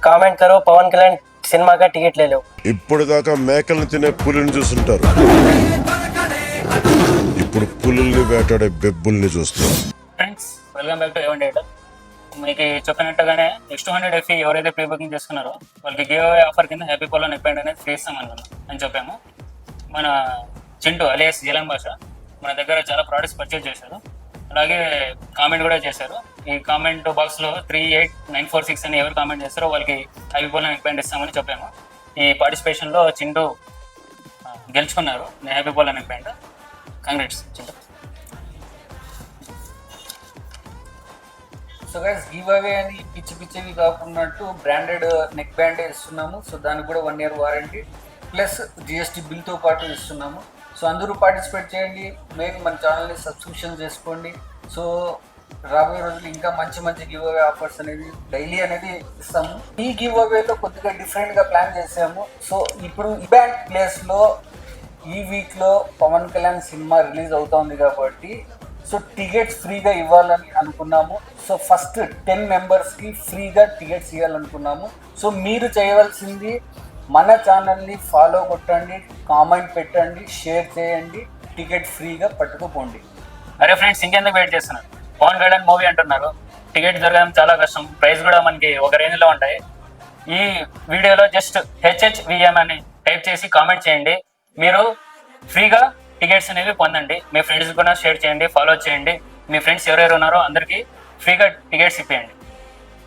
Comment करो Pawan Kalyan cinema కా ticket లే लो ఇప్పుడు దాకా మేకలను తినే పులిని చూస్తుంటారు, ఇప్పుడు పులుల్ని వేటాడే బెబ్బుల్ని చూస్తారు. Friends, welcome back to Evan data. మీకు చెప్పినట్టుగానే X200 FE ఎవరైతే ప్రీ బుకింగ్ చేసుకున్నారో వాళ్ళకి గివ్ అవే ఆఫర్ కింద హ్యాపీ పోలో నెక్ బ్యాండ్ అనేది ఫ్రీ ఇస్తామనుకున్నాం అని చెప్పాము. మన చింటూ అలియాస్ జీలం భాష మన దగ్గర చాలా ప్రోడక్ట్స్ పర్చేజ్ చేశారు, అలాగే కామెంట్ కూడా చేశారు. ఈ కామెంట్ బాక్స్లో 38946 అని ఎవరు కామెంట్ చేస్తారో వాళ్ళకి హ్యాపీ పోలో నెక్ బ్యాండ్ ఇస్తామని చెప్పాము. ఈ పార్టిసిపేషన్లో చింటూ గెలుచుకున్నారు happy polo neck band. Congrats Chintu. So guys, give away అని పిచ్చివి కాకున్నట్టు బ్రాండెడ్ నెక్ బ్యాండ్ ఇస్తున్నాము. సో దానికి కూడా 1 year వారంటీ ప్లస్ జిఎస్టీ బిల్తో పాటు ఇస్తున్నాము. సో అందరూ పార్టిసిపేట్ చేయండి. మెయిన్ మన ఛానల్ని సబ్స్క్రిప్షన్ చేసుకోండి. సో రాబోయే రోజులు ఇంకా మంచి గివ్ అవే ఆఫర్స్ అనేది డైలీ అనేది ఇస్తాము. ఈ గివ్ అవేలో కొద్దిగా డిఫరెంట్గా ప్లాన్ చేసాము. సో ఇప్పుడు ఈవెంట్ ప్లేస్లో ఈ వీక్లో పవన్ కళ్యాణ్ సినిమా రిలీజ్ అవుతోంది కాబట్టి సో టికెట్స్ ఫ్రీగా ఇవ్వాలని అనుకున్నాము. సో ఫస్ట్ 10 మెంబర్స్కి ఫ్రీగా టికెట్స్ ఇవ్వాలనుకున్నాము. సో మీరు చేయవలసింది మన ఛానల్ని ఫాలో కొట్టండి, కామెంట్ పెట్టండి, షేర్ చేయండి, టికెట్ ఫ్రీగా పట్టుకుపోండి. అరే ఫ్రెండ్స్, ఇంకెందుకు వెయిట్ చేస్తున్నారు? పవన్ కళ్యాణ్ మూవీ అంటున్నారు, టికెట్ దొరకడం చాలా కష్టం, ప్రైస్ కూడా మనకి ఒక రేంజ్లో ఉంటాయి. ఈ వీడియోలో జస్ట్ HHVM అని టైప్ చేసి కామెంట్ చేయండి. మీరు ఫ్రీగా టికెట్స్ అనేవి పొందండి. మీ ఫ్రెండ్స్ కూడా షేర్ చేయండి, ఫాలో చేయండి. మీ ఫ్రెండ్స్ ఎవరెవరు ఉన్నారో అందరికీ ఫ్రీగా టికెట్స్ ఇప్పియండి.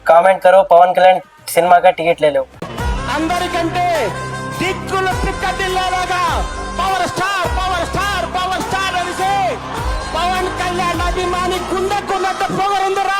కామెంట్ करो పవన్ కళ్యాణ్ సినిమా కా టికెట్ లే लो అందరికంటే దిక్కులు పిక్కటిల్లాగా పవర్ స్టార్ అనేసి పవన్ కళ్యాణ్ అభిమాని కుందకున్నంత పొగరుందరా.